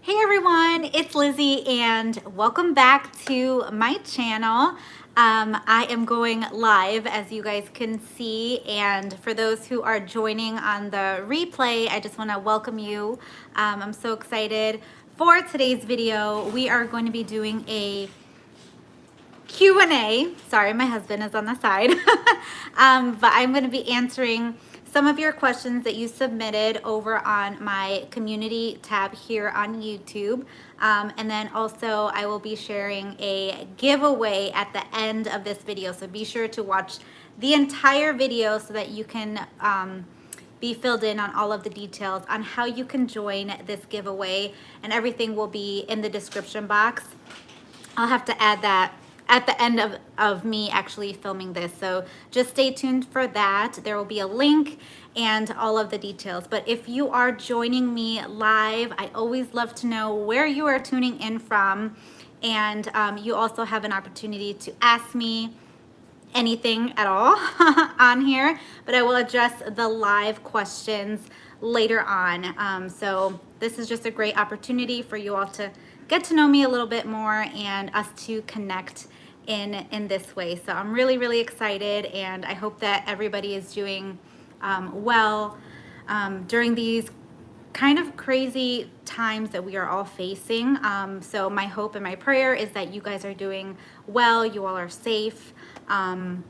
Hey everyone, it's Lizzie and welcome back to my channel. I am going live, as you guys can see, and for those who are joining on the replay, I just want to welcome you. I'm so excited for today's video. We are going to be doing a Q&A. Sorry, my husband is on the side. But I'm going to be answering some of your questions that you submitted over on my community tab here on YouTube. And then also I will be sharing a giveaway at the end of this video. So be sure to watch the entire video so that you can be filled in on all of the details on how you can join this giveaway, and everything will be in the description box. I'll have to add that at the end of me actually filming this. So just stay tuned for that. There will be a link and all of the details. But if you are joining me live, I always love to know where you are tuning in from. And you also have an opportunity to ask me anything at all on here, but I will address the live questions later on. So this is just a great opportunity for you all to get to know me a little bit more and us to connect in this way. So I'm really excited, and I hope that everybody is doing well during these kind of crazy times that we are all facing. So my hope and my prayer is that you guys are doing well, you all are safe, and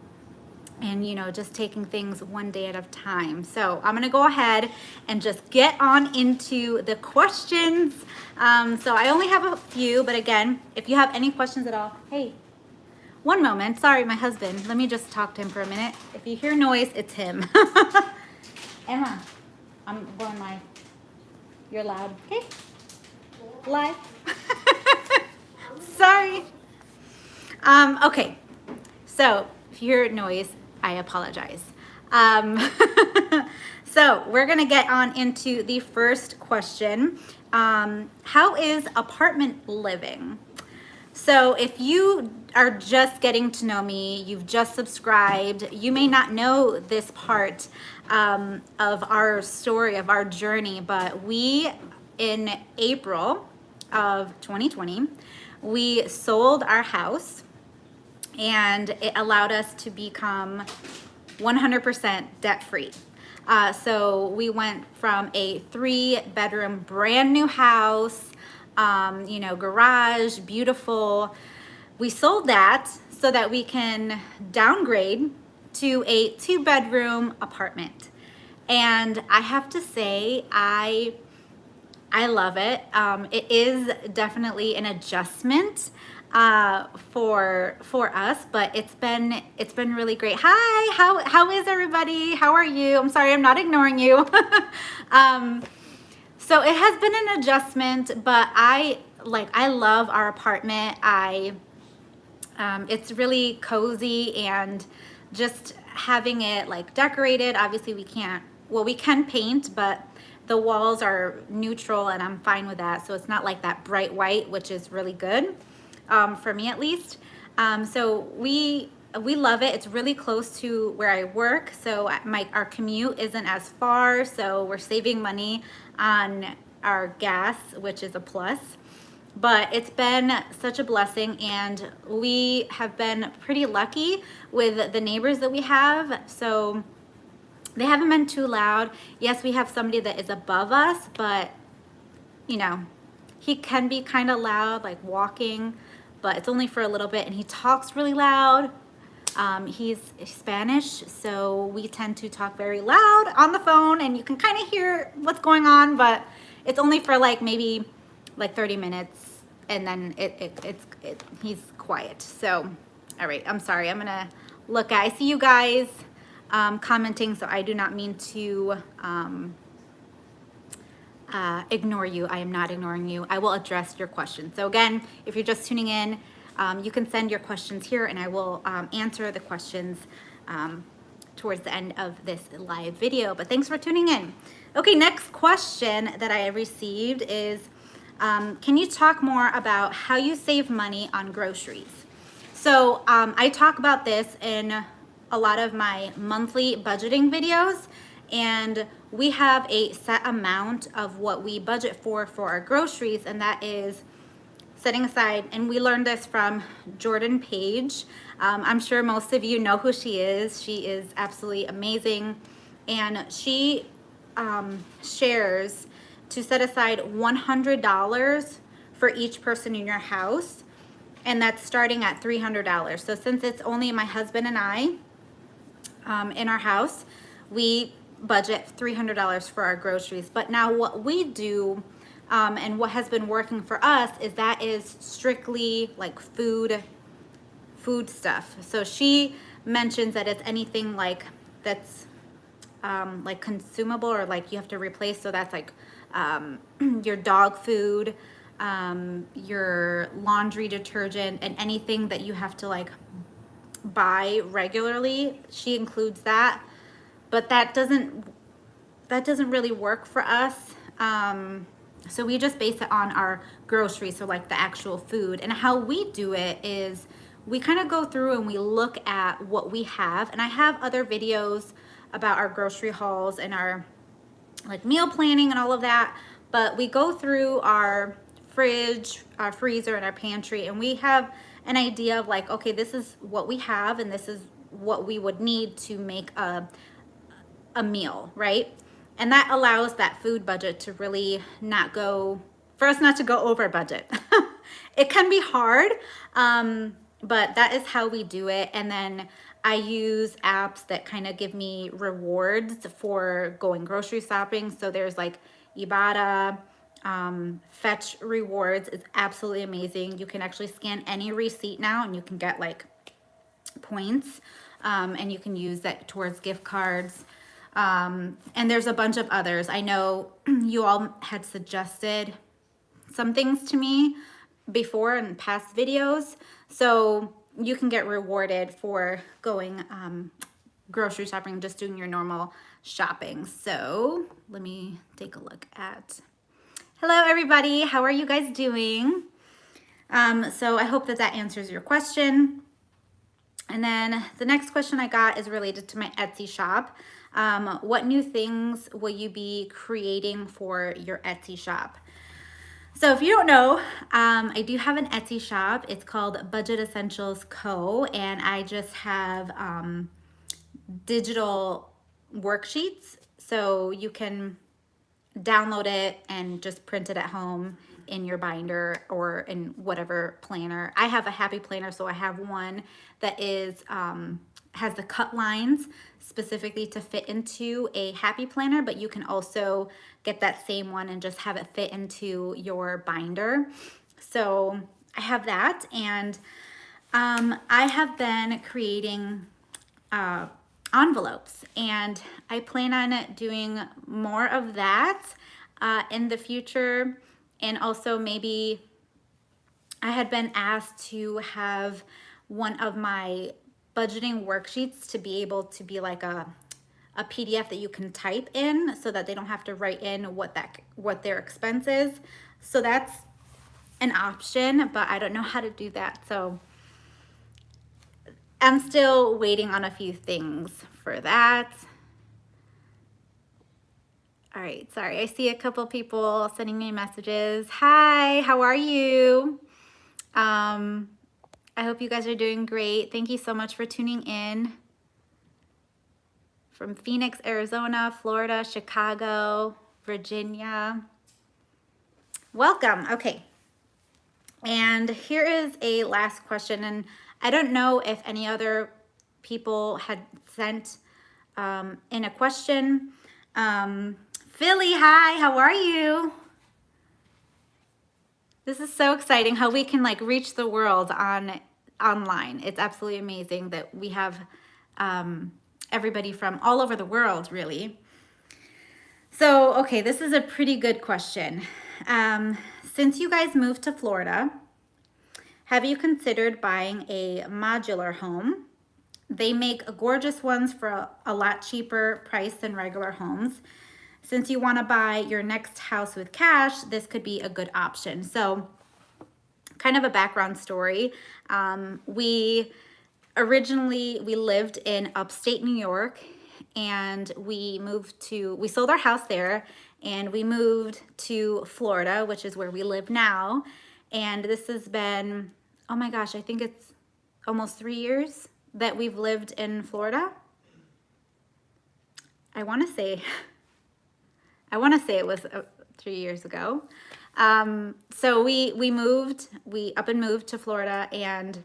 you know, just taking things one day at a time. So I'm gonna go ahead and just get on into the questions. So I only have a few, but again, if you have any questions at all, hey, one moment, sorry, my husband, let me just talk to him for a minute. If you hear noise, it's him. Emma, I'm going live. You're loud, okay? Live. Sorry. Okay, so if you hear noise, I apologize. So we're gonna get on into the first question. How is apartment living? So if you are just getting to know me, you've just subscribed, you may not know this part of our story, of our journey, but we, in April of 2020, we sold our house, and it allowed us to become 100% debt-free. So we went from a 3-bedroom brand new house, you know, garage, beautiful. We sold that so that we can downgrade to a 2-bedroom apartment. And I have to say, I love it. It is definitely an adjustment for us, but it's been really great. Hi, how is everybody? How are you? I'm sorry, I'm not ignoring you. So it has been an adjustment, but I love our apartment. It's really cozy, and just having it like decorated. Obviously we can paint, but the walls are neutral and I'm fine with that. So it's not like that bright white, which is really good, for me at least. So we love it. It's really close to where I work. So our commute isn't as far. So we're saving money on our gas, which is a plus. But it's been such a blessing, and we have been pretty lucky with the neighbors that we have. So they haven't been too loud. Yes, we have somebody that is above us, but you know, he can be kind of loud, like walking, but it's only for a little bit, and he talks really loud. He's Spanish, so we tend to talk very loud on the phone, and you can kind of hear what's going on, but it's only for like maybe like 30 minutes, and then he's quiet. So, all right, I'm sorry. I'm gonna look at, I see you guys commenting, so I do not mean to ignore you. I am not ignoring you. I will address your questions. So again, if you're just tuning in, you can send your questions here, and I will answer the questions towards the end of this live video. But thanks for tuning in. Okay, next question that I received is, can you talk more about how you save money on groceries? So I talk about this in a lot of my monthly budgeting videos, and we have a set amount of what we budget for our groceries, and that is setting aside, and we learned this from Jordan Page. I'm sure most of you know who she is. She is absolutely amazing, and she shares to set aside $100 for each person in your house, and that's starting at $300. So since it's only my husband and I in our house, we budget $300 for our groceries. But now what we do and what has been working for us is that is strictly like food stuff. So she mentions that it's anything like that's like consumable or like you have to replace. So that's like your dog food, your laundry detergent, and anything that you have to like buy regularly. She includes that, but that doesn't really work for us. So we just base it on our groceries, so like the actual food. And how we do it is we kind of go through and we look at what we have. And I have other videos about our grocery hauls and our like meal planning and all of that. But we go through our fridge, our freezer, and our pantry, and we have an idea of like, okay, this is what we have and this is what we would need to make a meal, right? And that allows that food budget to really not go, for us not to go over budget. It can be hard, but that is how we do it. And then I use apps that kind of give me rewards for going grocery shopping. So there's like Ibotta, Fetch Rewards is absolutely amazing. You can actually scan any receipt now and you can get like points, and you can use that towards gift cards. And there's a bunch of others. I know you all had suggested some things to me before in past videos. So you can get rewarded for going grocery shopping, just doing your normal shopping. So let me take a look at, hello everybody, how are you guys doing? So I hope that that answers your question. And then the next question I got is related to my Etsy shop. What new things will you be creating for your Etsy shop? So if you don't know, I do have an Etsy shop. It's called Budget Essentials Co. And I just have digital worksheets. So you can download it and just print it at home in your binder or in whatever planner. I have a happy planner, so I have one that is has the cut lines specifically to fit into a happy planner, but you can also get that same one and just have it fit into your binder. So I have that, and I have been creating envelopes, and I plan on doing more of that in the future. And also maybe I had been asked to have one of my budgeting worksheets to be able to be like a PDF that you can type in so that they don't have to write in what their expense is. So that's an option, but I don't know how to do that. So I'm still waiting on a few things for that. All right, sorry, I see a couple people sending me messages. Hi, how are you? I hope you guys are doing great. Thank you so much for tuning in. From Phoenix, Arizona, Florida, Chicago, Virginia. Welcome. Okay. And here is a last question. And I don't know if any other people had sent in a question. Philly, hi, how are you? This is so exciting how we can like reach the world online. It's absolutely amazing that we have everybody from all over the world, really. So, okay, this is a pretty good question. Since you guys moved to Florida, have you considered buying a modular home? They make gorgeous ones for a lot cheaper price than regular homes. Since you want to buy your next house with cash, this could be a good option. So kind of a background story. We lived in upstate New York, and we sold our house there and we moved to Florida, which is where we live now. And this has been, oh my gosh, I think it's almost 3 years that we've lived in Florida. I want to say it was 3 years ago. So we moved to Florida and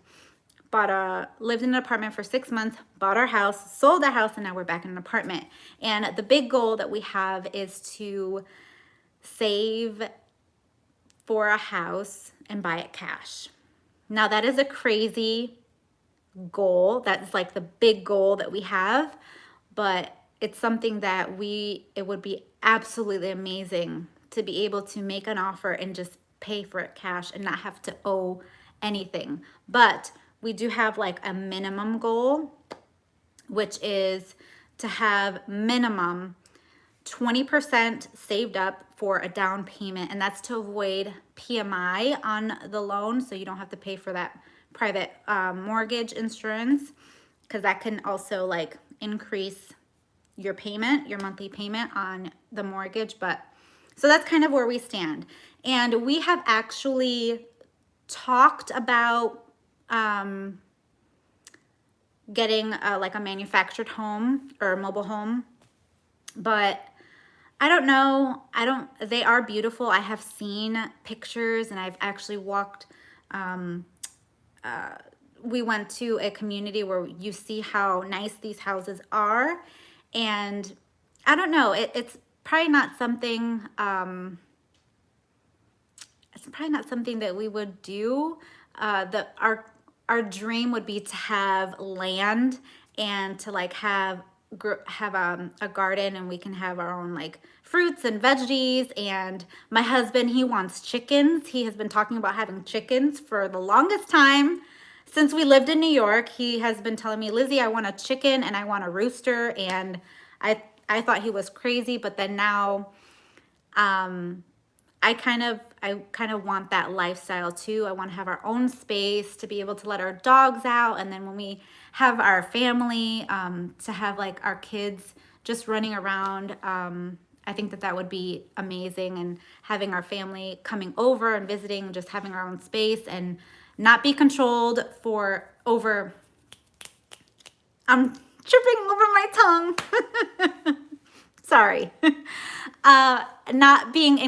lived in an apartment for 6 months, bought our house, sold the house, and now we're back in an apartment. And the big goal that we have is to save for a house and buy it cash. Now that is a crazy goal. That's like the big goal that we have, but it's something that it would be absolutely amazing to be able to make an offer and just pay for it cash and not have to owe anything. But we do have like a minimum goal, which is to have minimum 20% saved up for a down payment, and that's to avoid PMI on the loan, so you don't have to pay for that private mortgage insurance, because that can also like increase your payment, your monthly payment on the mortgage. But so that's kind of where we stand. And we have actually talked about getting like a manufactured home or a mobile home, but I don't know. They are beautiful. I have seen pictures and I've actually walked, we went to a community where you see how nice these houses are. And I don't know, it's probably not something, that we would do. Our dream would be to have land and to like have a garden, and we can have our own like fruits and veggies. And my husband, he wants chickens. He has been talking about having chickens for the longest time. Since we lived in New York, he has been telling me, Lizzie, I want a chicken and I want a rooster. And I thought he was crazy, but then now I kind of want that lifestyle too. I want to have our own space to be able to let our dogs out, and then when we have our family, to have like our kids just running around. I think that would be amazing, and having our family coming over and visiting, just having our own space and not be controlled over. I'm tripping over my tongue. Sorry. Not being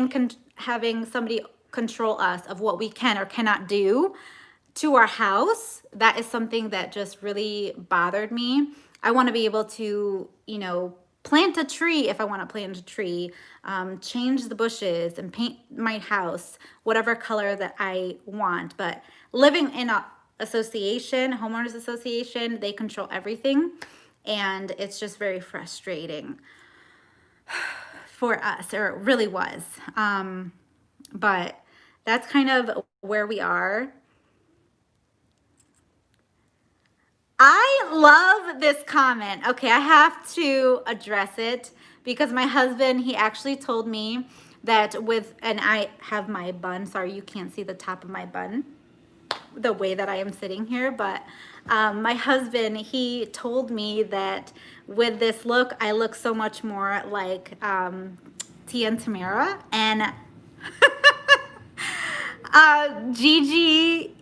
having somebody control us of what we can or cannot do to our house. That is something that just really bothered me. I want to be able to, plant a tree if I want to plant a tree, change the bushes and paint my house whatever color that I want. But living in a homeowners association, they control everything, and it's just very frustrating for us, or it really was. But that's kind of where we are. I love this comment. Okay, I have to address it because my husband, he actually told me that and I have my bun. Sorry, you can't see the top of my bun the way that I am sitting here, but my husband, he told me that with this look, I look so much more like Tia and Tamara. And Gigi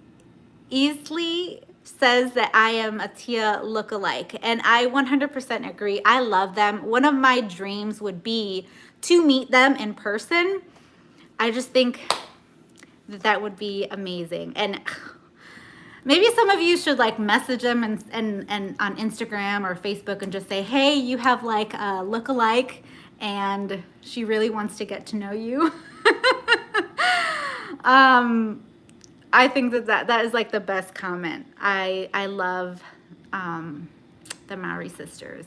Easley says that I am a Tia lookalike, and I 100% agree. I love them. One of my dreams would be to meet them in person. I just think that would be amazing. And maybe some of you should like message them and on Instagram or Facebook and just say, hey, you have like a lookalike and she really wants to get to know you. I think that is like the best comment. I love the Maori sisters.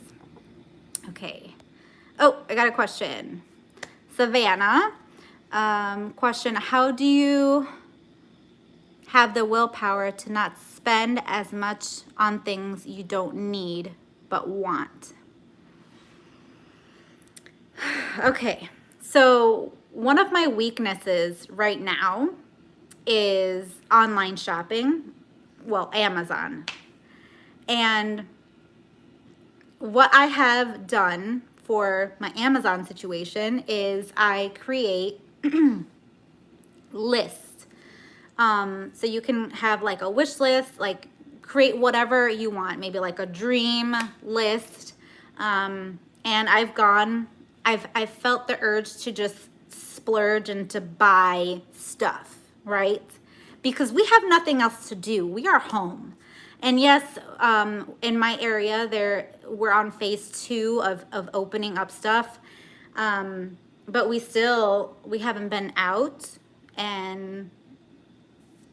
Okay. Oh, I got a question. Savannah, question, how do you have the willpower to not spend as much on things you don't need but want? Okay, so one of my weaknesses right now is online shopping, well, Amazon. And what I have done for my Amazon situation is I create lists. So you can have like a wish list, like create whatever you want, maybe like a dream list. And I've felt the urge to just splurge and to buy stuff, right? Because we have nothing else to do. We are home. And yes, in my area, we're on phase 2 of opening up stuff. But we haven't been out, and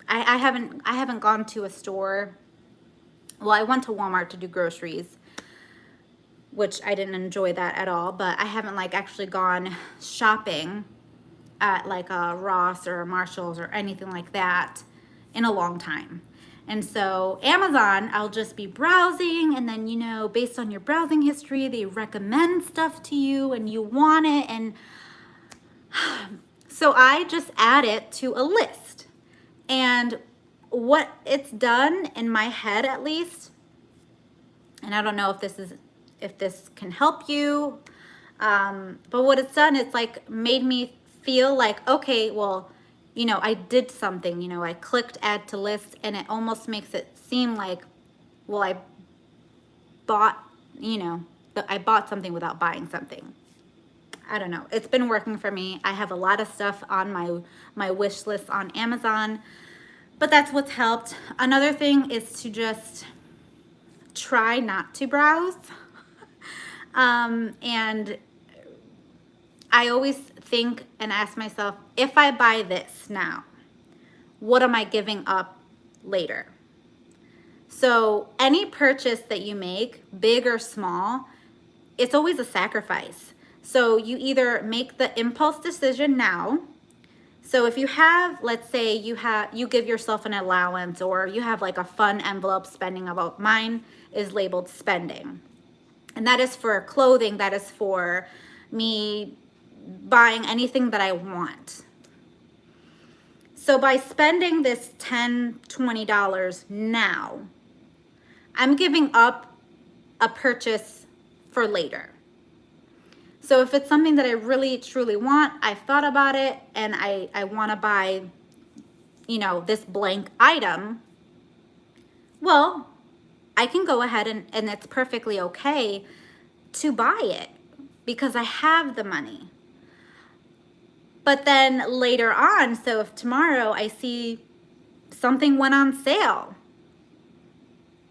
I haven't gone to a store. Well, I went to Walmart to do groceries, which I didn't enjoy that at all, but I haven't like actually gone shopping at like a Ross or a Marshall's or anything like that in a long time. And so Amazon, I'll just be browsing, and then, you know, based on your browsing history, they recommend stuff to you and you want it. And so I just add it to a list. And what it's done in my head, at least, and I don't know if this can help you, but what it's done, it's like made me feel like, okay, well, you know, I did something, you know, I clicked add to list, and it almost makes it seem like, well, I bought, you know, I bought something without buying something. I don't know. It's been working for me. I have a lot of stuff on my wish list on Amazon, but that's what's helped. Another thing is to just try not to browse. And I always think and ask myself, if I buy this now, what am I giving up later? So any purchase that you make, big or small, it's always a sacrifice. So you either make the impulse decision now. So if you have, let's say you give yourself an allowance, or you have like a fun envelope spending about, mine is labeled spending. And that is for clothing, that is for me buying anything that I want. So by spending this $10, $20 now, I'm giving up a purchase for later. So if it's something that I really truly want, I've thought about it, and I want to buy, you know, this blank item, well, I can go ahead and it's perfectly okay to buy it because I have the money. But then later on, so if tomorrow I see something went on sale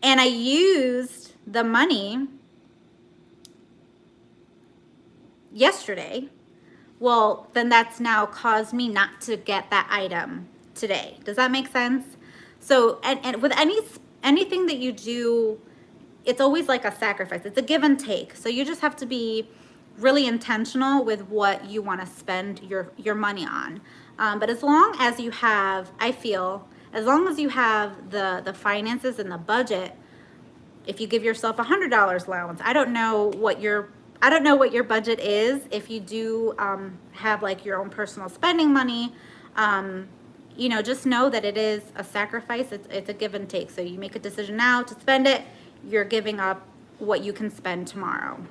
and I used the money yesterday, well, then that's now caused me not to get that item today. Does that make sense? So, and with anything that you do, it's always like a sacrifice. It's a give and take. So you just have to be really intentional with what you want to spend your money on. But as long as you have, I feel, as long as you have the finances and the budget, if you give yourself $100 allowance, I don't know what your budget is. If you do have like your own personal spending money, you know, just know that it is a sacrifice. It's a give and take. So you make a decision now to spend it, you're giving up what you can spend tomorrow.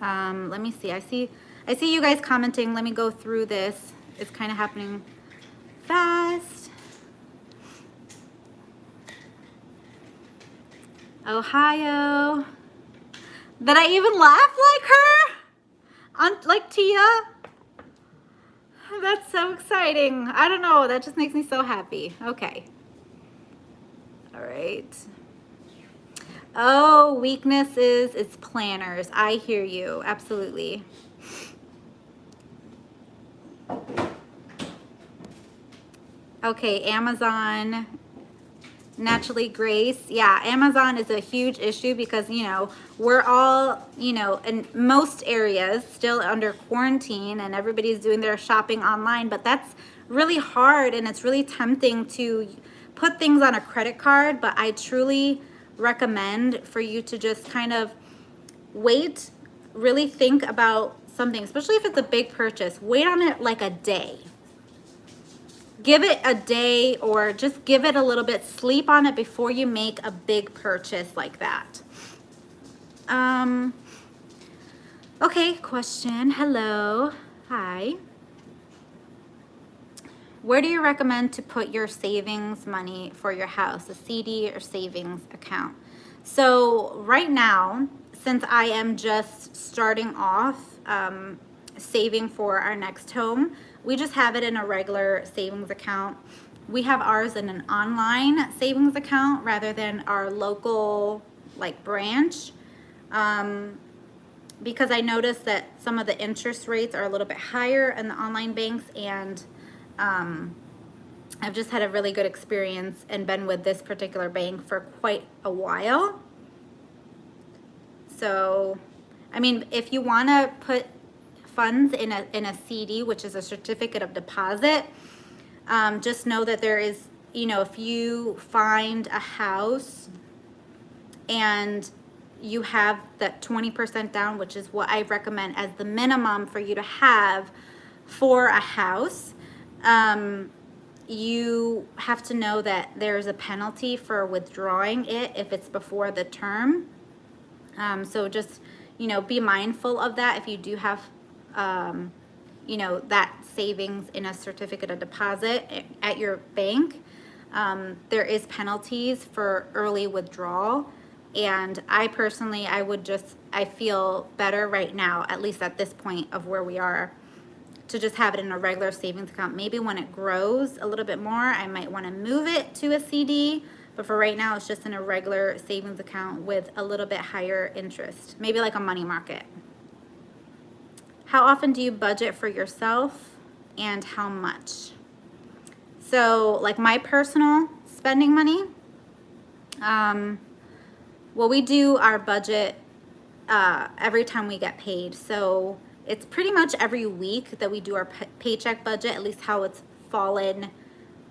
Let me see. I see you guys commenting. Let me go through this. It's kind of happening fast. Ohio. Did I even laugh like her? Like Tia? That's so exciting. I don't know. That just makes me so happy. Okay. All right. Oh, weakness is it's planners. I hear you. Absolutely. Okay, Amazon. Naturally Grace. Yeah, Amazon is a huge issue because, you know, we're all, you know, in most areas still under quarantine and everybody's doing their shopping online, but that's really hard and it's really tempting to put things on a credit card. But I truly recommend for you to just kind of wait, really think about something, especially if it's a big purchase. Wait on it like a day. Give it a day, or just give it a little bit, sleep on it before you make a big purchase like that. Okay, question. Hello. Hi. Where do you recommend to put your savings money for your house, a CD or savings account? So right now, since I am just starting off saving for our next home, we just have it in a regular savings account. We have ours in an online savings account rather than our local like branch. Because I noticed that some of the interest rates are a little bit higher in the online banks, and I've just had a really good experience and been with this particular bank for quite a while. So, I mean, if you want to put funds in a CD, which is a certificate of deposit, just know that there is, you know, if you find a house and you have that 20% down, which is what I recommend as the minimum for you to have for a house, you have to know that there's a penalty for withdrawing it if it's before the term. So just, you know, be mindful of that if you do have, you know, that savings in a certificate of deposit at your bank. There is penalties for early withdrawal. And I personally, I feel better right now, at least at this point of where we are, to just have it in a regular savings account. Maybe when it grows a little bit more, I might want to move it to a CD. But for right now, it's just in a regular savings account with a little bit higher interest, maybe like a money market. How often do you budget for yourself and how much? So like my personal spending money, well, we do our budget every time we get paid. So it's pretty much every week that we do our paycheck budget, at least how it's fallen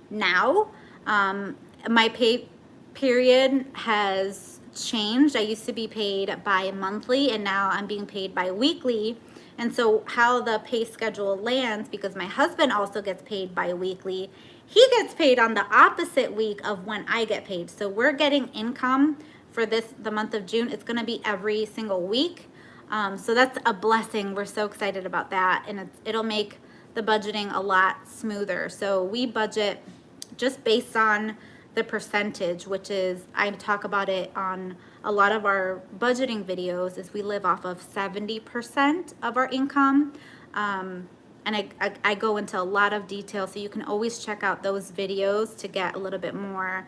now. My pay period has changed. I used to be paid bi-monthly, and now I'm being paid bi-weekly. And so how the pay schedule lands, because my husband also gets paid bi-weekly, he gets paid on the opposite week of when I get paid. So we're getting income for the month of June. It's going to be every single week. So that's a blessing. We're so excited about that, and it'll make the budgeting a lot smoother. So we budget just based on the percentage, which is, I talk about it on a lot of our budgeting videos, is we live off of 70% of our income. And I go into a lot of detail, so you can always check out those videos to get a little bit more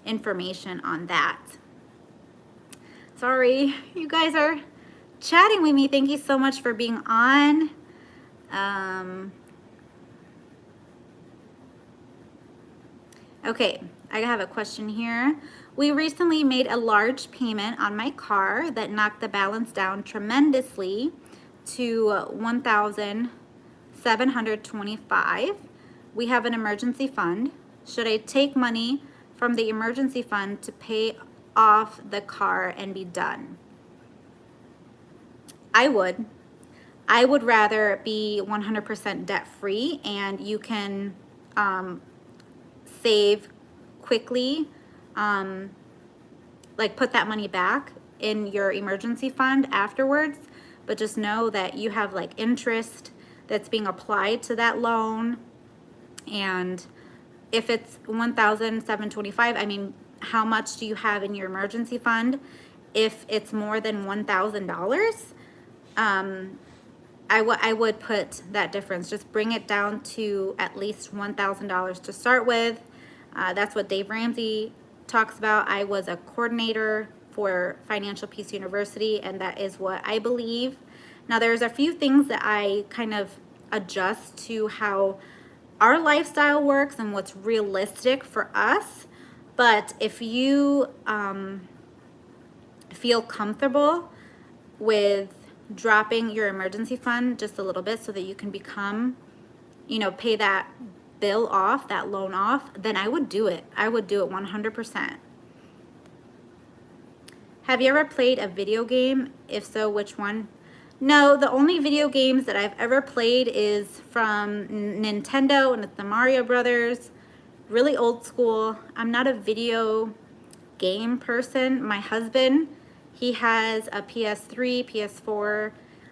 information on that. Sorry, you guys are chatting with me. Thank you so much for being on. Okay, I have a question here. We recently made a large payment on my car that knocked the balance down tremendously to $1,725. We have an emergency fund. Should I take money from the emergency fund to pay off the car and be done? I would rather be 100% debt free, and you can save quickly, like put that money back in your emergency fund afterwards. But just know that you have like interest that's being applied to that loan. And if it's $1,725, I mean, how much do you have in your emergency fund? If it's more than $1,000, I would put that difference. Just bring it down to at least $1,000 to start with. That's what Dave Ramsey talks about. I was a coordinator for Financial Peace University, and that is what I believe. Now, there's a few things that I kind of adjust to how our lifestyle works and what's realistic for us. But if you feel comfortable with dropping your emergency fund just a little bit so that you can become, you know, pay that bill off, that loan off, then I would do it. I would do it 100%. Have you ever played a video game? If so, which one? No, the only video games that I've ever played is from Nintendo, and it's the Mario Brothers. Really old school. I'm not a video game person. My husband, He has a PS3, PS4,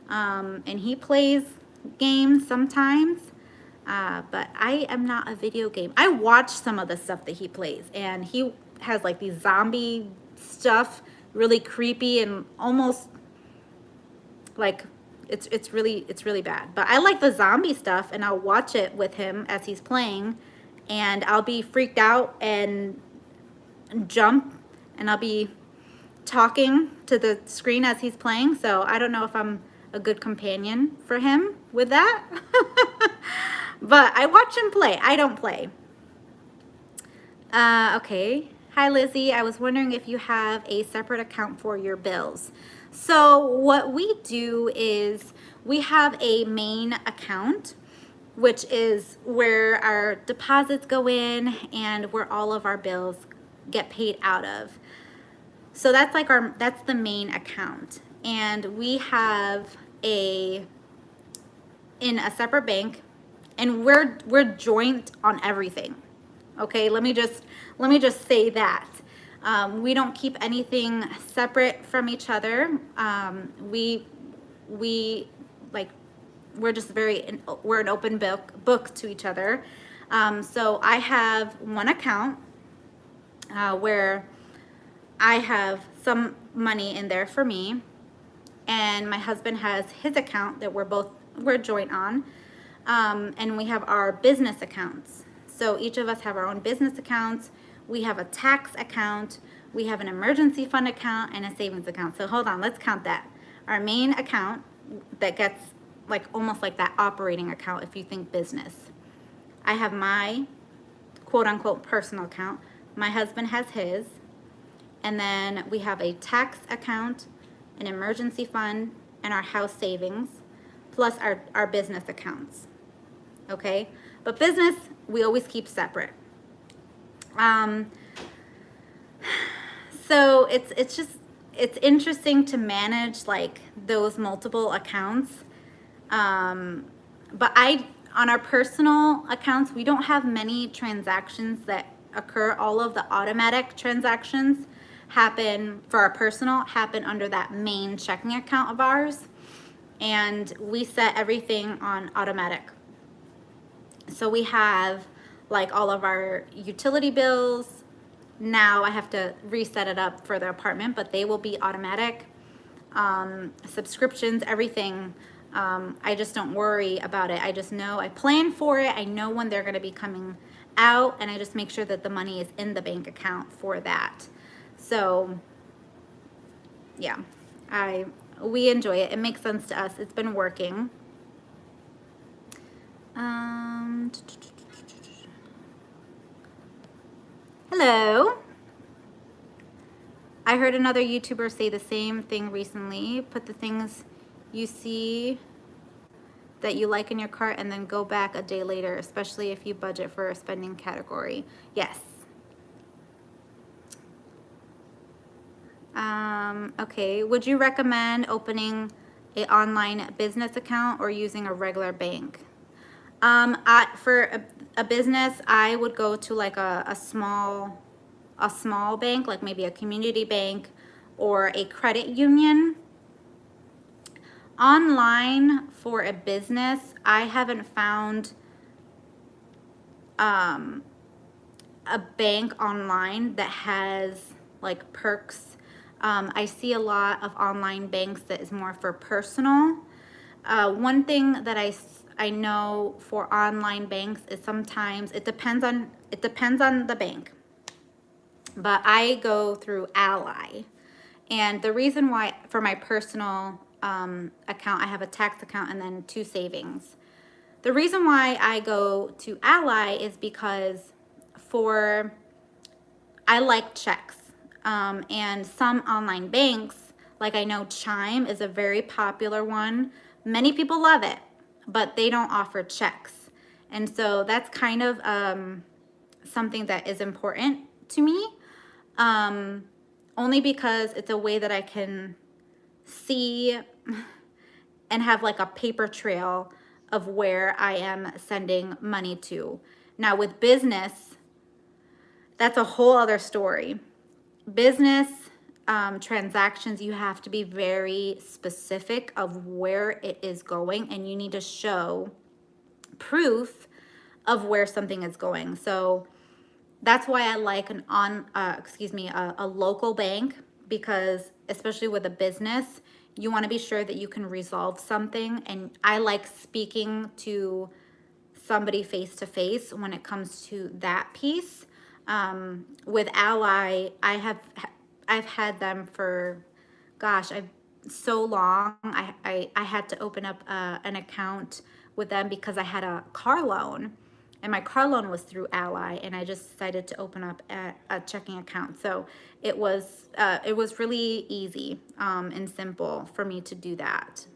and he plays games sometimes. But I am not a video game. I watch some of the stuff that he plays, and he has like these zombie stuff, really creepy and almost like it's really bad. But I like the zombie stuff, and I'll watch it with him as he's playing, and I'll be freaked out and jump, and I'll be talking to the screen as he's playing. So I don't know if I'm a good companion for him with that. But I watch him play. I don't play. Okay. Hi, Lizzie. I was wondering if you have a separate account for your bills. So what we do is we have a main account, which is where our deposits go in and where all of our bills get paid out of. So that's like that's the main account. And we have in a separate bank, and we're joint on everything. Okay, let me just say that. We don't keep anything separate from each other. We like, we're just we're an open book to each other. So I have one account where I have some money in there for me, and my husband has his account that we're joint on, and we have our business accounts. So each of us have our own business accounts. We have a tax account, we have an emergency fund account, and a savings account. So hold on, let's count that. Our main account that gets like almost like that operating account if you think business. I have my quote unquote personal account. My husband has his. And then we have a tax account, an emergency fund, and our house savings, plus our business accounts. Okay? But business, we always keep separate. So it's interesting to manage like those multiple accounts. But on our personal accounts, we don't have many transactions that occur. All of the automatic transactions happen for our personal, happen under that main checking account of ours. And we set everything on automatic. So we have like all of our utility bills. Now I have to reset it up for the apartment, but they will be automatic. Subscriptions, everything. I just don't worry about it. I just know I plan for it. I know when they're going to be coming out, and I just make sure that the money is in the bank account for that. So yeah, we enjoy it. It makes sense to us. It's been working. Hello. I heard another YouTuber say the same thing recently. Put the things you see that you like in your cart and then go back a day later, especially if you budget for a spending category. Yes. Okay, would you recommend opening an online business account or using a regular bank? For a business, I would go to like a small bank, like maybe a community bank or a credit union. Online for a business, I haven't found a bank online that has like perks. I see a lot of online banks that is more for personal. One thing that I know for online banks is sometimes it depends on the bank. But I go through Ally. And the reason why for my personal account, I have a tax account and then 2 savings. The reason why I go to Ally is because I like checks. And some online banks, like I know Chime is a very popular one. Many people love it, but they don't offer checks. And so that's kind of something that is important to me. Only because it's a way that I can see and have like a paper trail of where I am sending money to. Now with business, that's a whole other story. Business, transactions, you have to be very specific of where it is going, and you need to show proof of where something is going. So that's why I like a local bank, because especially with a business, you want to be sure that you can resolve something. And I like speaking to somebody face to face when it comes to that piece. With Ally, I've had them for, gosh, I've so long. I had to open up an account with them because I had a car loan, and my car loan was through Ally, and I just decided to open up a checking account. So it was really easy and simple for me to do that.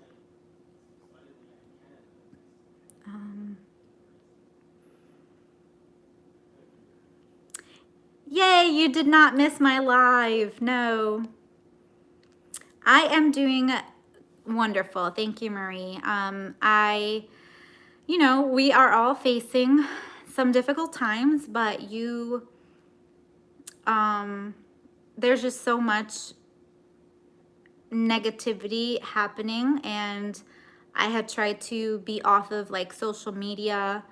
Yay, you did not miss my live. No. I am doing wonderful. Thank you, Marie. We are all facing some difficult times, but there's just so much negativity happening, and I had tried to be off of like social media.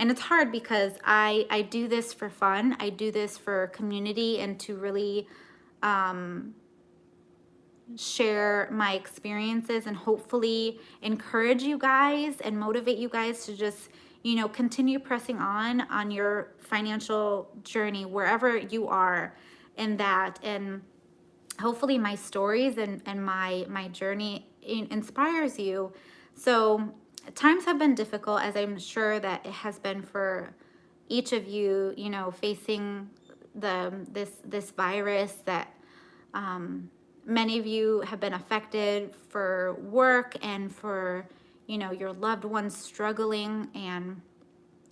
And it's hard because I do this for fun. I do this for community and to really share my experiences and hopefully encourage you guys and motivate you guys to just, continue pressing on your financial journey, wherever you are in that. And hopefully my stories and my journey inspires you. So times have been difficult, as I'm sure that it has been for each of you, facing this virus that many of you have been affected for work and for, your loved ones struggling. And,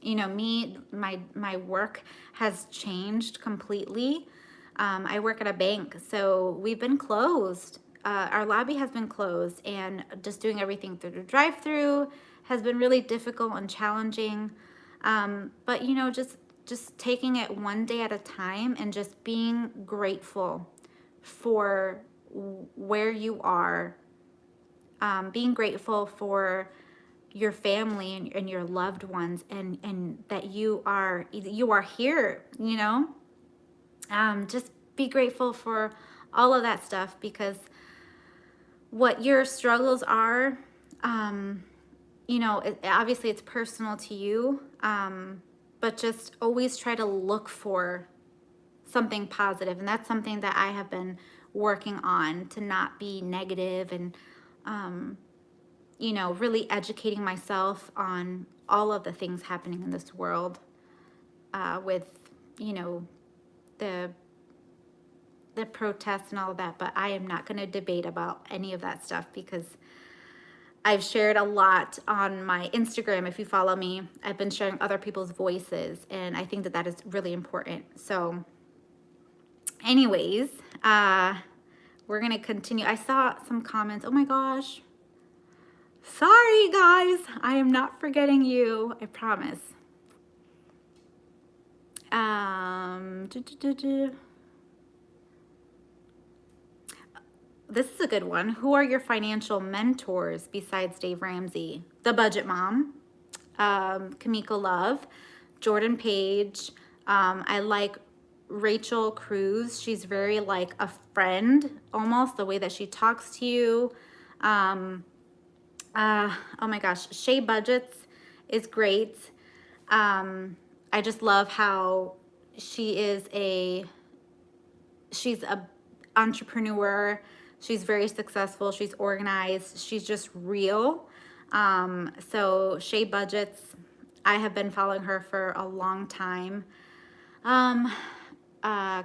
my work has changed completely. I work at a bank, so we've been closed. Our lobby has been closed, and just doing everything through the drive-through has been really difficult and challenging. But just taking it one day at a time and just being grateful for where you are, being grateful for your family and your loved ones, and that you are here, just be grateful for all of that stuff, because what your struggles are, obviously it's personal to you, but just always try to look for something positive. And that's something that I have been working on, to not be negative, and really educating myself on all of the things happening in this world, with the protests and all of that. But I am not going to debate about any of that stuff, because I've shared a lot on my Instagram. If you follow me, I've been sharing other people's voices, and I think that is really important. So anyways, we're going to continue. I saw some comments. Oh my gosh. Sorry, guys. I am not forgetting you. I promise. This is a good one. Who are your financial mentors besides Dave Ramsey? The Budget Mom, Kamiko Love, Jordan Page. I like Rachel Cruz. She's very like a friend, almost, the way that she talks to you. Oh my gosh, Shay Budgets is great. I just love how she's a entrepreneur. She's very successful. She's organized. She's just real. So Shay Budgets, I have been following her for a long time.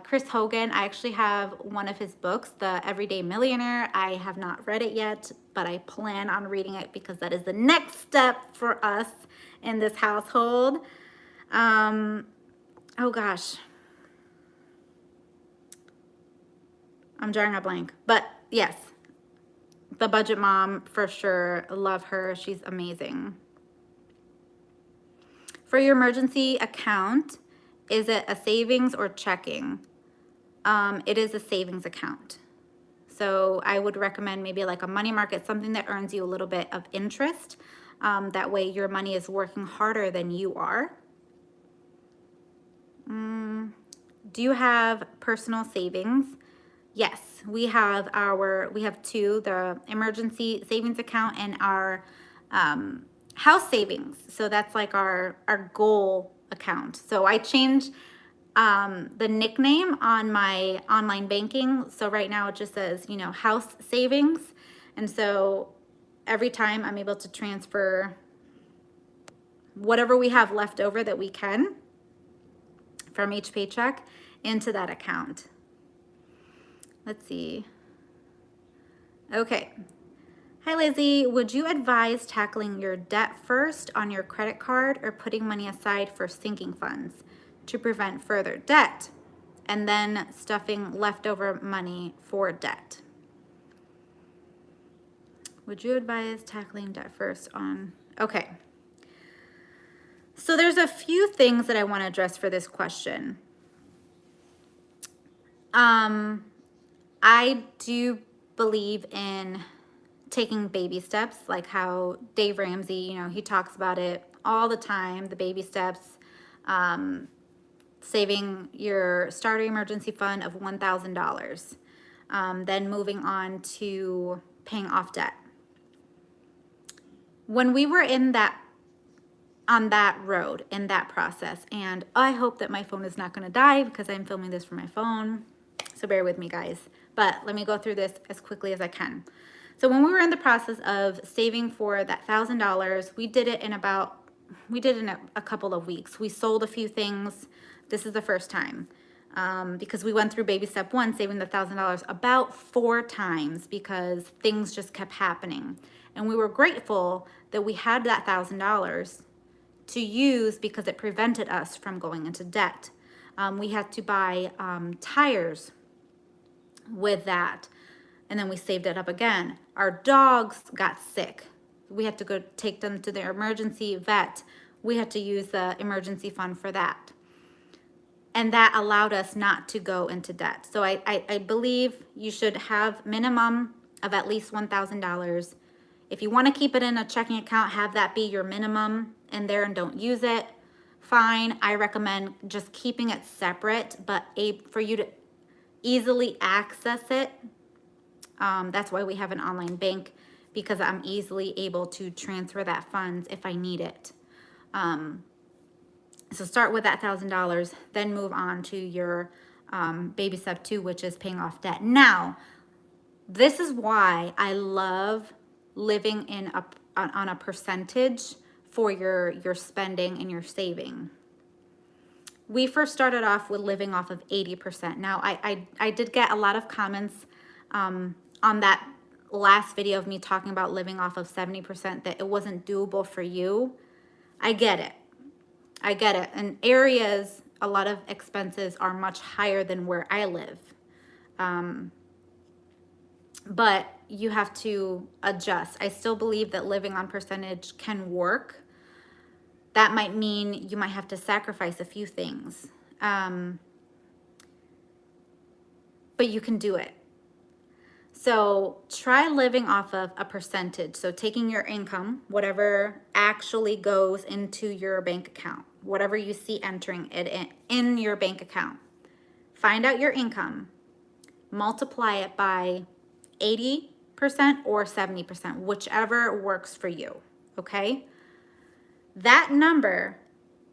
Chris Hogan, I actually have one of his books, The Everyday Millionaire. I have not read it yet, but I plan on reading it, because that is the next step for us in this household. Oh gosh. I'm drawing a blank, but yes, the Budget Mom for sure. Love her. She's amazing. For your emergency account, is it a savings or checking? it is a savings account. So I would recommend maybe like a money market, something that earns you a little bit of interest. That way your money is working harder than you are. Do you have personal savings? Yes, we have two, the emergency savings account and our house savings. So that's like our goal account. So I changed the nickname on my online banking. So right now it just says, you know, house savings. And so every time I'm able to transfer whatever we have left over that we can from each paycheck into that account. Let's see. Okay. Hi, Lizzie. Would you advise tackling your debt first on your credit card or putting money aside for sinking funds to prevent further debt and then stuffing leftover money for debt? Would you advise tackling debt first on... Okay. So there's a few things that I want to address for this question. I do believe in taking baby steps, like how Dave Ramsey, you know, he talks about it all the time, the baby steps, saving your starter emergency fund of $1,000, then moving on to paying off debt. When we were on that road, in that process, and I hope that my phone is not going to die because I'm filming this from my phone, so bear with me, guys. But let me go through this as quickly as I can. So when we were in the process of saving for that $1,000, we did it in a couple of weeks. We sold a few things. This is the first time because we went through baby step 1, saving the $1,000 about 4 times because things just kept happening. And we were grateful that we had that $1,000 to use because it prevented us from going into debt. We had to buy tires with that, and then we saved it up again. Our dogs got sick. We had to go take them to their emergency vet. We had to use the emergency fund for that. And that allowed us not to go into debt. So I believe you should have minimum of at least $1,000. If you want to keep it in a checking account, have that be your minimum in there and don't use it, fine. I recommend just keeping it separate, but for you to easily access it. That's why we have an online bank, because I'm easily able to transfer that funds if I need it. So start with that $1,000, then move on to your baby step 2, which is paying off debt. Now, this is why I love living on a percentage for your spending and your saving. We first started off with living off of 80%. Now, I did get a lot of comments on that last video of me talking about living off of 70%, that it wasn't doable for you. I get it. I get it. In areas, a lot of expenses are much higher than where I live. But you have to adjust. I still believe that living on percentage can work. That might mean you might have to sacrifice a few things. But you can do it. So try living off of a percentage. So taking your income, whatever actually goes into your bank account, whatever you see entering it in your bank account. Find out your income, multiply it by 80% or 70%, whichever works for you, okay? That number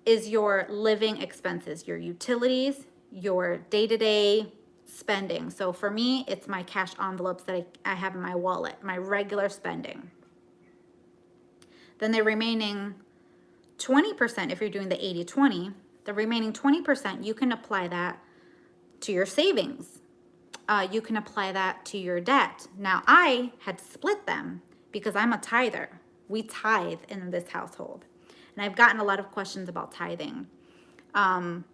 is your living expenses, your utilities, your day-to-day spending. So for me, it's my cash envelopes that I have in my wallet, my regular spending. Then the remaining 20%, if you're doing the 80-20, the remaining 20%, you can apply that to your savings. You can apply that to your debt. Now, I had split them because I'm a tither. We tithe in this household. And I've gotten a lot of questions about tithing,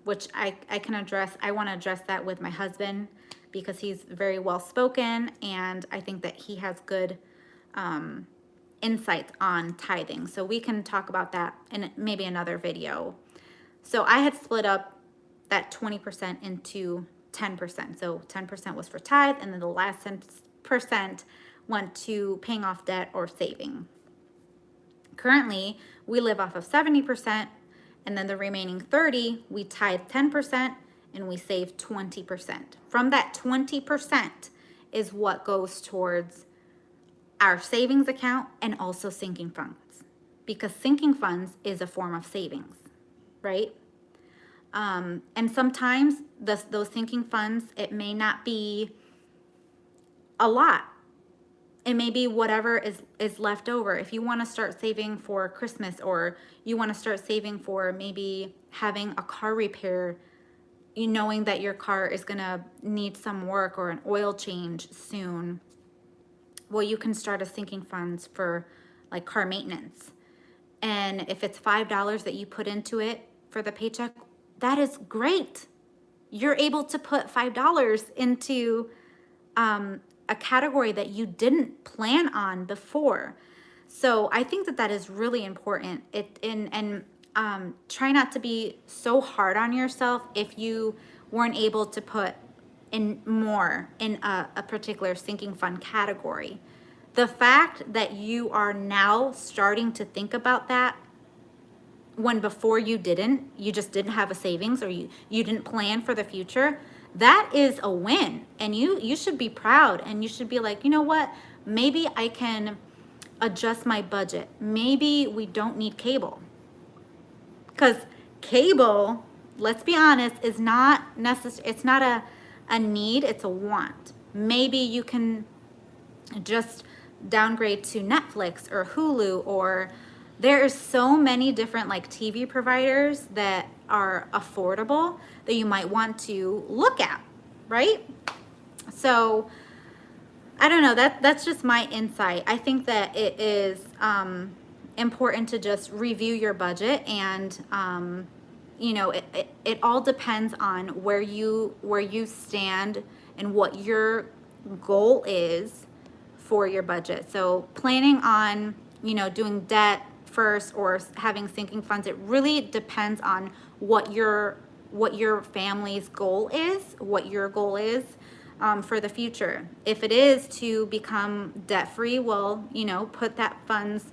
which I can address. I want to address that with my husband because he's very well spoken, and I think that he has good insights on tithing. So we can talk about that in maybe another video. So I had split up that 20% into 10%. So 10% was for tithe, and then the last 10% went to paying off debt or saving. Currently, we live off of 70%, and then the remaining 30, we tithe 10% and we save 20%. From that 20% is what goes towards our savings account and also sinking funds, because sinking funds is a form of savings, right? And sometimes those sinking funds, it may not be a lot. It may be whatever is left over. If you want to start saving for Christmas, or you want to start saving for maybe having a car repair, you knowing that your car is going to need some work or an oil change soon, well, you can start a sinking funds for like car maintenance. And if it's $5 that you put into it for the paycheck, that is great. You're able to put $5 into a category that you didn't plan on before. So I think that is really important. Try not to be so hard on yourself if you weren't able to put in more in a particular sinking fund category. The fact that you are now starting to think about that, when before you just didn't have a savings, or you didn't plan for the future, that is a win. And you should be proud, and you should be like, you know what, maybe I can adjust my budget. Maybe we don't need cable, because cable, let's be honest, is not necessary. It's not a need, it's a want. Maybe you can just downgrade to Netflix or Hulu, or there is so many different like TV providers that are affordable that you might want to look at, right? So I don't know, that's just my insight. I think that it is important to just review your budget, and it all depends on where you stand and what your goal is for your budget. So planning on doing debt first or having sinking funds, it really depends on what your family's goal is, what your goal is for the future. If it is to become debt free, well, put that funds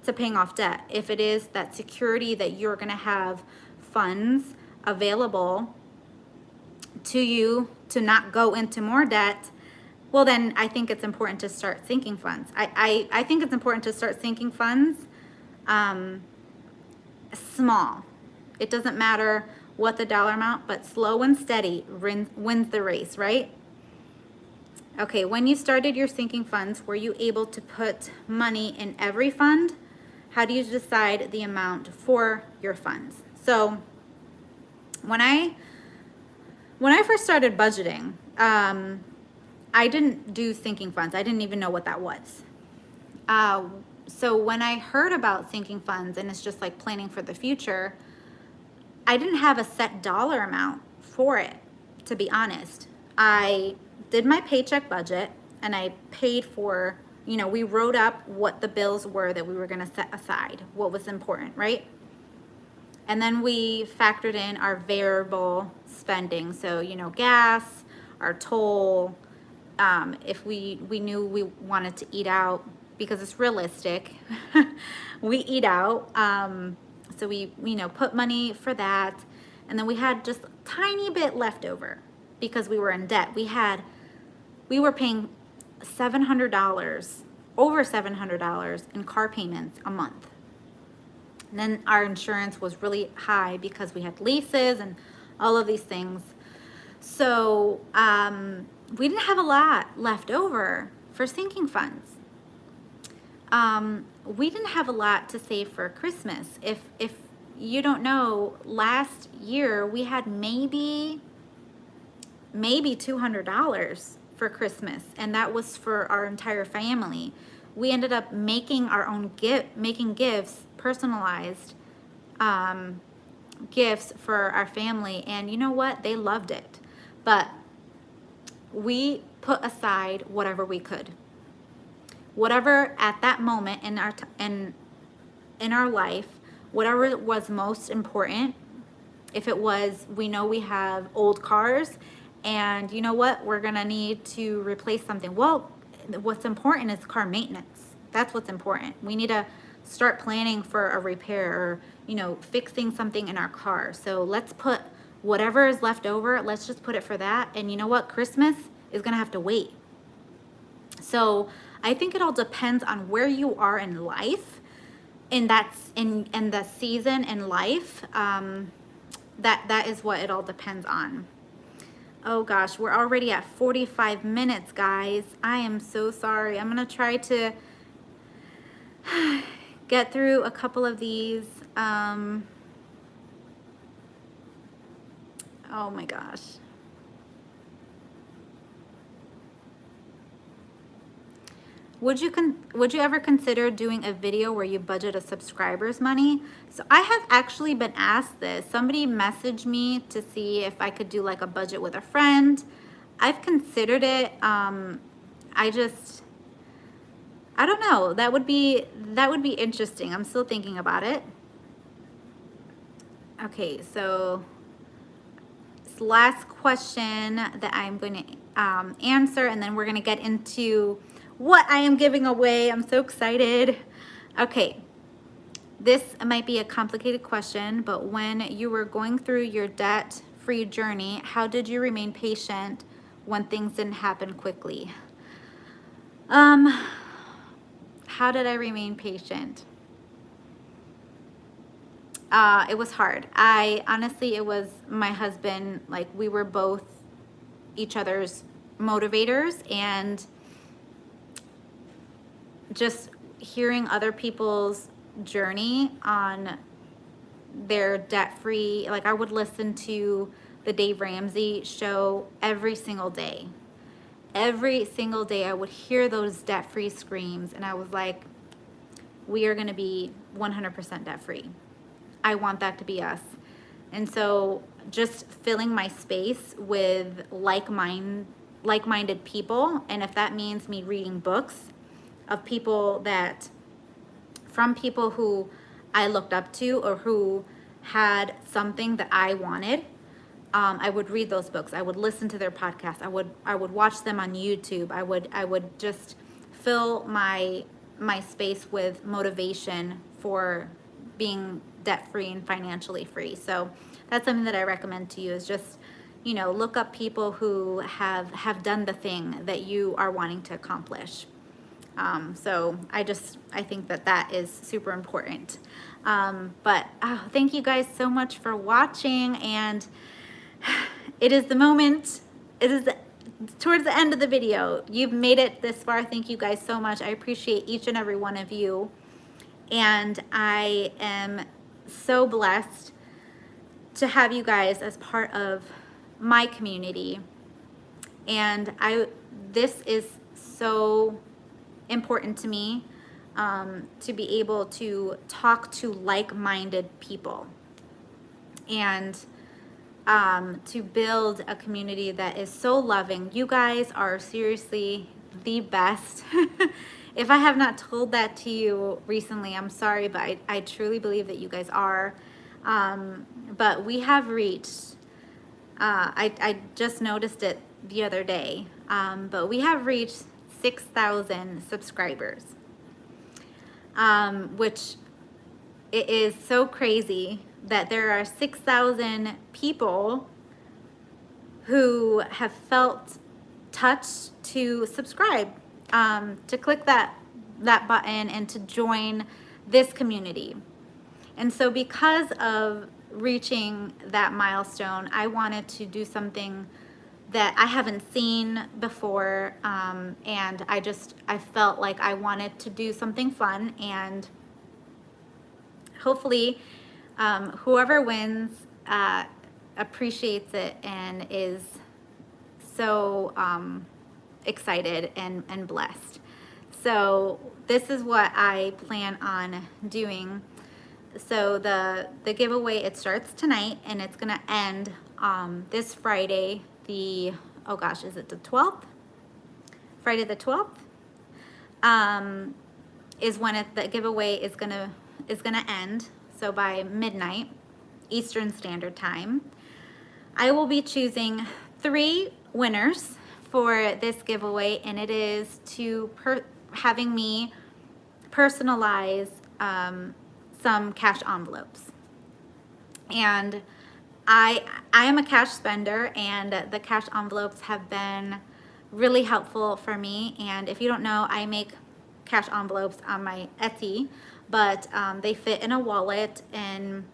to paying off debt. If it is that security that you're going to have funds available to you to not go into more debt, well, then I think it's important to start sinking funds. I think it's important to start sinking funds small. It doesn't matter what the dollar amount, but slow and steady wins the race, right? Okay, when you started your sinking funds, were you able to put money in every fund? How do you decide the amount for your funds? So when I first started budgeting, I didn't do sinking funds. I didn't even know what that was. So when I heard about sinking funds, and it's just like planning for the future, I didn't have a set dollar amount for it, to be honest. I did my paycheck budget, and I paid for, we wrote up what the bills were that we were going to set aside, what was important, right? And then we factored in our variable spending. So, gas, our toll, if we knew we wanted to eat out, because it's realistic, we eat out. So we, put money for that. And then we had just a tiny bit left over because we were in debt. We were paying $700, over $700 in car payments a month. And then our insurance was really high because we had leases and all of these things. So we didn't have a lot left over for sinking funds. We didn't have a lot to save for Christmas. If you don't know, last year we had maybe $200 for Christmas, and that was for our entire family. We ended up making our own making gifts, personalized gifts for our family, and you know what? They loved it. But we put aside whatever we could. Whatever at that moment in our life, whatever was most important, If it was, we know we have old cars and you know what, we're gonna need to replace something. Well, what's important is car maintenance. That's what's important. We need to start planning for a repair or, you know, fixing something in our car. So let's put whatever is left over, let's just put it for that. And you know what, Christmas is gonna have to wait. So I think it all depends on where you are in life, and that's in the season in life. That is what it all depends on. Oh gosh, we're already at 45 minutes, guys. I am so sorry. I'm gonna try to get through a couple of these. Oh my gosh. Would you ever consider doing a video where you budget a subscriber's money? So I have actually been asked this. Somebody messaged me to see if I could do like a budget with a friend. I've considered it. I don't know. That would be interesting. I'm still thinking about it. Okay, so this last question that I'm going to answer, and then we're going to get into what I am giving away. I'm so excited. Okay, this might be a complicated question, but when you were going through your debt-free journey, how did you remain patient when things didn't happen quickly? How did I remain patient? It was hard. Honestly, it was my husband. Like, we were both each other's motivators, and just hearing other people's journey on their debt-free, like I would listen to the Dave Ramsey show every single day. Every single day I would hear those debt-free screams, and I was like, we are going to be 100% debt-free. I want that to be us. And so just filling my space with like-minded people, and if that means me reading books of from people who I looked up to or who had something that I wanted, I would read those books. I would listen to their podcasts. I would watch them on YouTube. I would just fill my space with motivation for being debt-free and financially free. So that's something that I recommend to you, is just, you know, look up people who have done the thing that you are wanting to accomplish. So I think that is super important. But thank you guys so much for watching, and it is the moment. It is towards the end of the video. You've made it this far. Thank you guys so much. I appreciate each and every one of you, and I am so blessed to have you guys as part of my community. And this is so important to me, to be able to talk to like-minded people and to build a community that is so loving. You guys are seriously the best. If I have not told that to you recently, I'm sorry, but I truly believe that you guys are. But we have reached, I just noticed it the other day, but we have reached 6,000 subscribers, which it is so crazy that there are 6,000 people who have felt touched to subscribe, to click that button and to join this community. And so because of reaching that milestone, I wanted to do something that I haven't seen before, and I felt like I wanted to do something fun, and hopefully whoever wins appreciates it and is so excited and blessed. So this is what I plan on doing. So the giveaway, it starts tonight and it's gonna end this Friday, oh gosh, is it the 12th? Friday the 12th is when the giveaway is gonna end. So by midnight, Eastern Standard Time. I will be choosing 3 winners for this giveaway, and it is to having me personalize some cash envelopes. And I am a cash spender, and the cash envelopes have been really helpful for me. And if you don't know, I make cash envelopes on my Etsy, but they fit in a wallet, and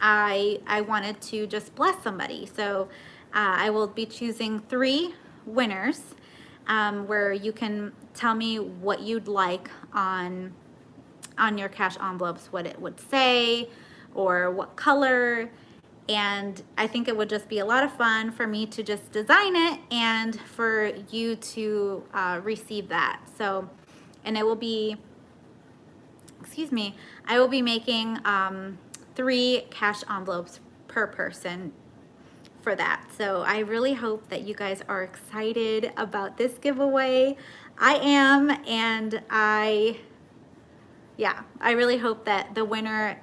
I wanted to just bless somebody. So I will be choosing 3 winners where you can tell me what you'd like on your cash envelopes, what it would say or what color. And I think it would just be a lot of fun for me to just design it and for you to receive that. So, and it will be, excuse me, I will be making 3 cash envelopes per person for that. So I really hope that you guys are excited about this giveaway. I am, and I really hope that the winner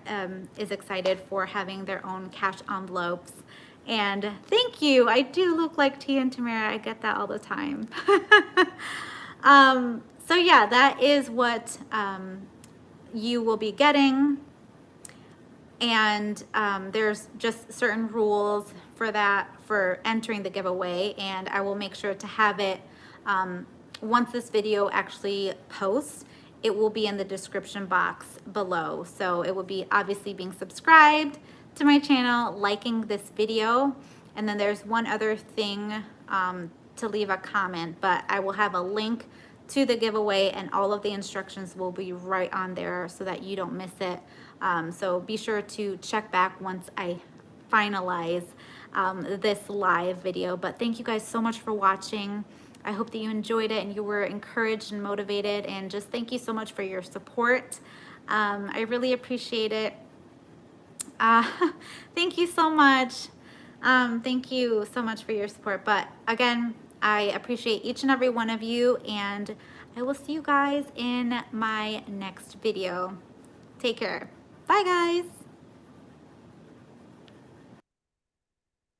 is excited for having their own cash envelopes. And thank you. I do look like Tia and Tamara. I get that all the time. So yeah, that is what you will be getting. And there's just certain rules for that, for entering the giveaway. And I will make sure to have it once this video actually posts. It will be in the description box below. So it will be obviously being subscribed to my channel, liking this video, and then there's one other thing to leave a comment, but I will have a link to the giveaway, and all of the instructions will be right on there so that you don't miss it. So be sure to check back once I finalize this live video. But thank you guys so much for watching. I hope that you enjoyed it and you were encouraged and motivated, and just thank you so much for your support. I really appreciate it. Thank you so much. Thank you so much for your support. But again, I appreciate each and every one of you, and I will see you guys in my next video. Take care. Bye, guys.